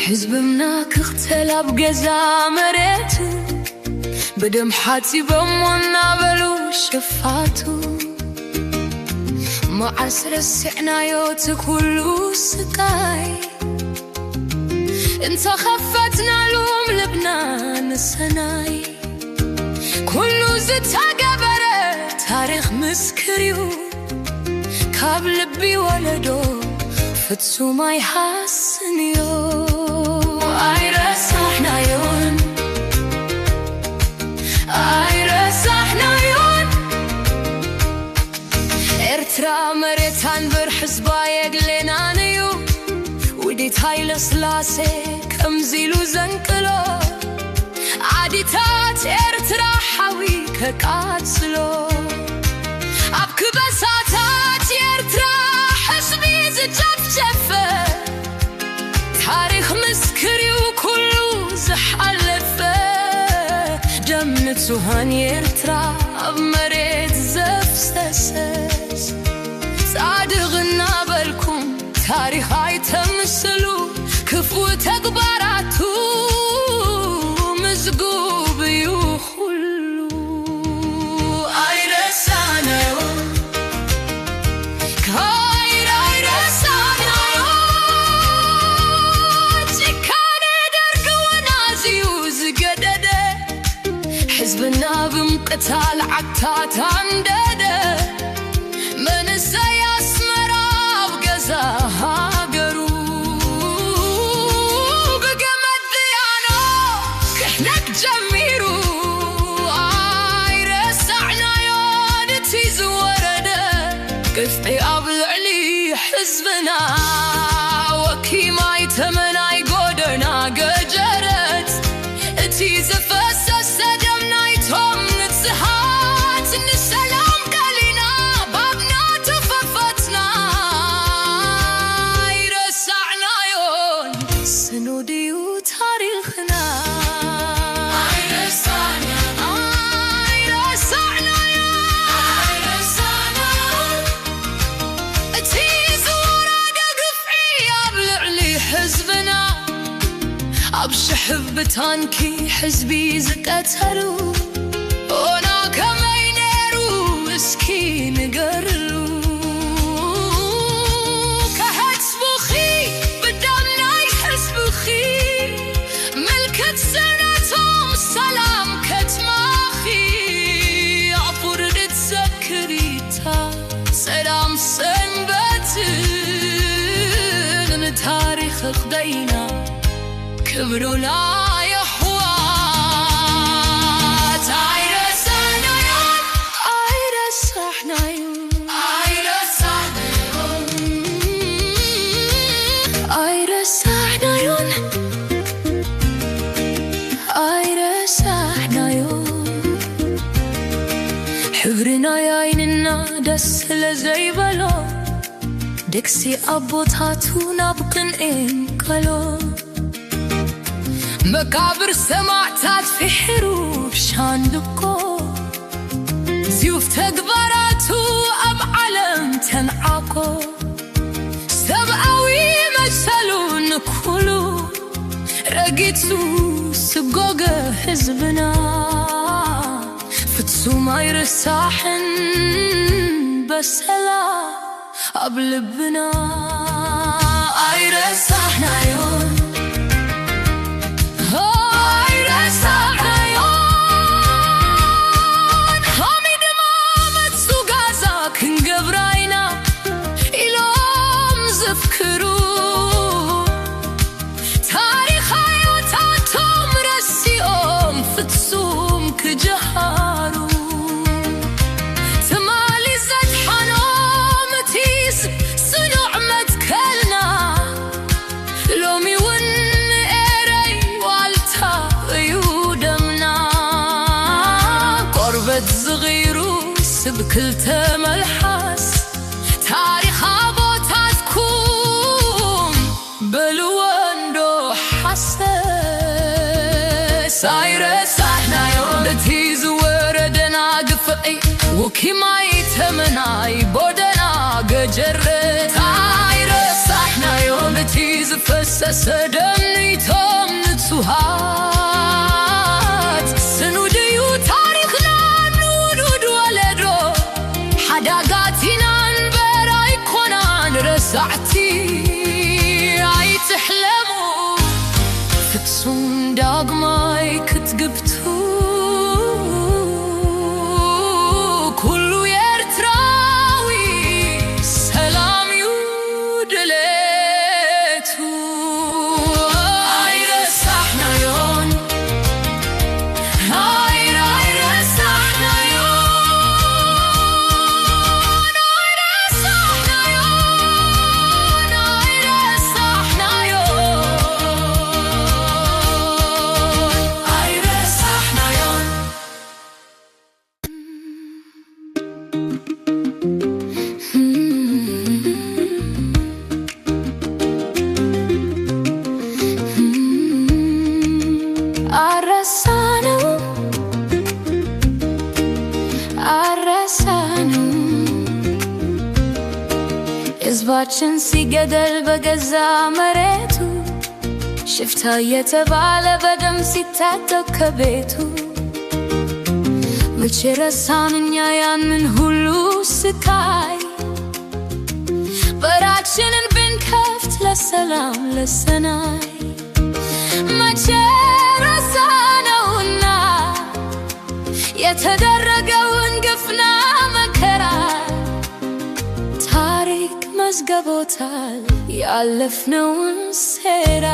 حزبنا كختلا بجزا مريتو بدم حاتي بمونا بلو شفاتو ما عسر السعنا يوت كلو سكاي انت خفتنا لوم لبنان السناي كلو زتا قبرة تاريخ مسكريو كاب لبي ولدو فتسو ما يحسن يو اي رسحنا يون اي رسحنا يون ارترا مريتان برحزبا يقلنا نيو وديت هاي لسلاسي كمزيلو زنكلو عاديتات ارترا حوي كقاتلو ابك بساتات ارترا حسبي زجفجفه تاريخ مسكريو كلو زحلفه جمنتو هاني ارترا بمريت زفسسس صادقنا بالكم تاريخ هاي تمثلو كفو تكباراتو مزقوب يخلو اي رسانا يوم كاير اي رسانا يوم تكاني درق ونازيو زقدده حزبنا بمقتال عكتات عندده من السياس مراب قزاها جميرو اي رسعنا يون تيز ورده قفعي ابلعلي حزبنا وكي ما يتمنى يقودرنا قجرت تيز فسس دمنا يتهم نتسهات نسلام قالينا بابنا تففتنا اي رسعنا يون سنوديو تاريخنا بشحب بتانكي حزبي زقتلو وانا كمينيرو مسكين قرلو كهتسبخي بدمنا يحسبخي ملكة سنتهم سلام كتماخي عفور تسكريتا سلام سنبتن تاريخ خدينا كبروا لا يحوات اي رسحنا يون اي رسحنا يون اي رسحنا يون اي رسحنا يون اي رسحنا يون حبرنا يايننا دس لزي بلو دكسي أبوتاتونا بقن إنكالو مقابر سماعتات في حروف شاندكو زيوف تقبراتو أب علم تنعاكو سبعوي مجسلون كلو رقيتو سقوق حزبنا فتسو ما يرساحن بسلا أبلبنا أي رسحنا يون أي رسحنا يون حميد مامت سوغازاك نقبراينا إلوم زفكرو تاريخ حيوتاتهم رسيهم فتسوم كجهارو بكل تملحس تاريخ أبوتاتكم بلوندو حسس اي رسحنا يوم تيز وردنا قفعي وكي ما يتمناي بودنا قجرت اي رسحنا يوم تيز فسس دمني ሱሃት ስኑድዩ ታሪኽና ኑዱድ ወለዶ ሓዳጋቲናን በራይ ኮናን ረሳዕቲ ኣይትሕለሙ ፍጹም ዳግማይ ክትግብቱ ኩሉ ኤርትራዊ ሰላም እዩ ድሌቱ ኣይረሳሕናዮን ሕዝባችን ሲገደል በገዛ መሬቱ ሽፍታ የተባለ በደም ሲታጠብ ከቤቱ መቼ ረሳን እኛ ያንን ሁሉ ስቃይ በራችንን ብንከፍት ለሰላም ለሰናይ መቼ ረሳነውና የተደረገውን ግፍና መከራ ታሪክ መዝገቦታል ያለፍነውን ሴራ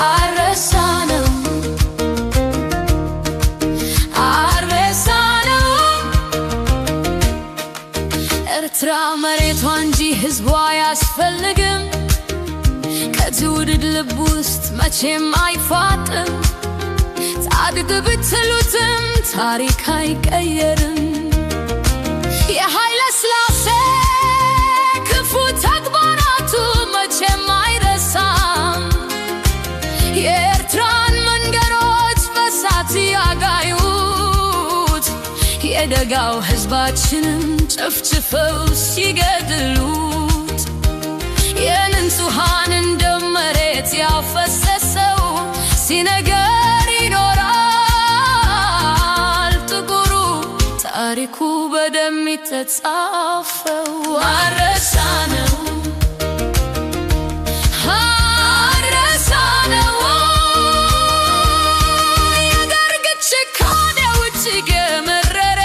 አረሳነው ኤርትራ መሬቷ እንጂ ሕዝቧ አያስፈልግም ከትውልድ ልብ ውስጥ መቼም አይፋጥም ጻድቅ ብትሉትም ታሪክ አይቀየርም የኃይለ ሥላሴ ክፉ ተግባራቱ መቼም አይረሳም የኤርትራን መንገዶች በሳት ያጋዩት የደጋው ሕዝባችንም ጨፍጭፈው ሲገድሉት የንጹሃንን ደም መሬት ያፈሰሰው ሲነገር ይኖራል ጥቁሩ ታሪኩ በደም የተጻፈው አረሳነው የደርግ ጭካኔ እጅግ የመረረ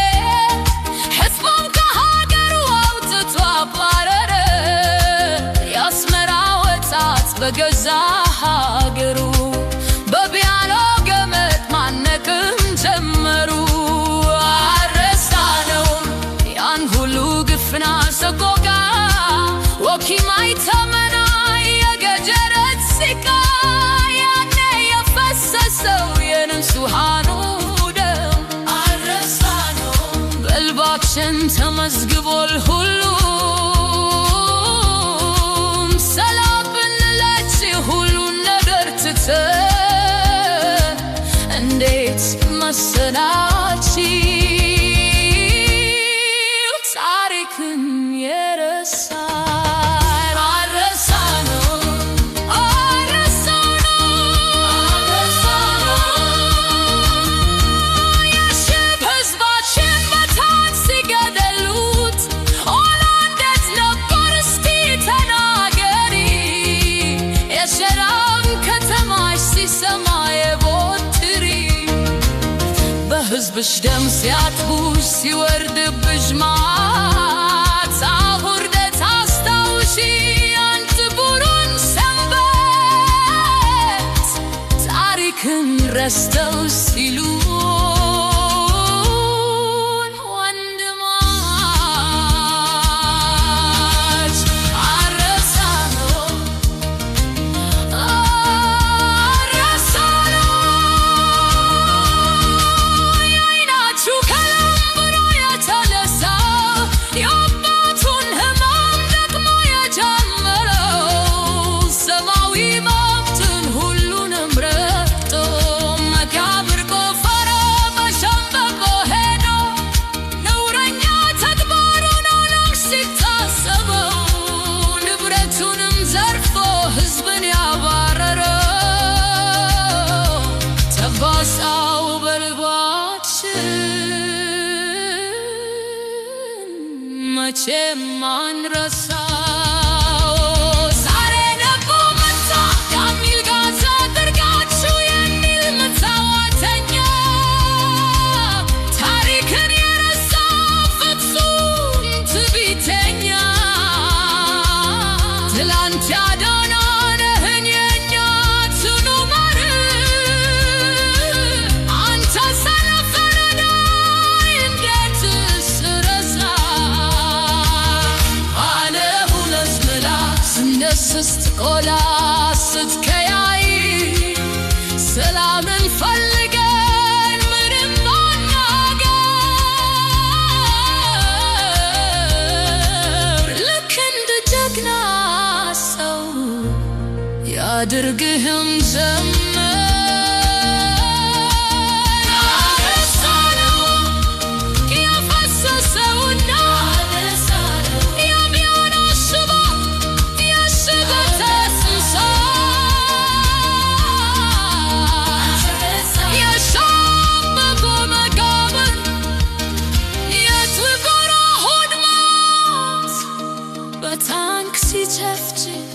ሕዝቡን ከሀገሩ አውጥቶ አባረረ የአስመራ ወጣት በገዛ ሀገሩ በፒያኖ ገመድ ማነቅም ጀመሩ አረሳነው ያን ሁሉ ግፍና ሰቆቃ ወኪማይ ተመና የገጀረት ሲቃ ያኔ የፈሰሰው የንጹሃኑ ደም አረሳነው በልባችን ተመዝግቧል ሁሉም ሰላም ብንለች ሁሉን ነገር ትተን እንዴት መሰላችሁ ታሪክን የረሳ ሕዝብሽ ደም ሲያጥቡሽ ሲወርድብሽ ማታ ውርደት አስታውሺ አንድ ቡሩን ሰንበት ታሪክን ረስተው ሲሉን ወንድማች አረሳነው ከለምብሮ የተነሳው መቼም አንረሳው። ዛሬ ደግሞ መጣ የሚል ጋዛ አድርጋችሁ የሚል መተዋተኛ ታሪክን የረሳ ፍጹም ትዕቢተኛ ትላንት ያዳነህን የእኛ ጽኑ መሪ አንተ ሰነፈረዳይ እንዴት ስረሳ ባለ ሁለት ምላስ እንደ ስስት ቆላ ስትከያይ ሰላምን ፈልገን ምንም አናገር ልክ እንደ ጀግና ሰው ያድርግህም ዘመን አነሳነው የፈሰሰውና የሚያናስበው የስበት እሳት የሻበበ መቃብር የጥቁር አሁድ ሞት በታንክ ሲጨፍጭፍ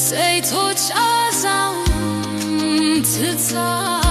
ሴቶች አዛውንት ሕፃናት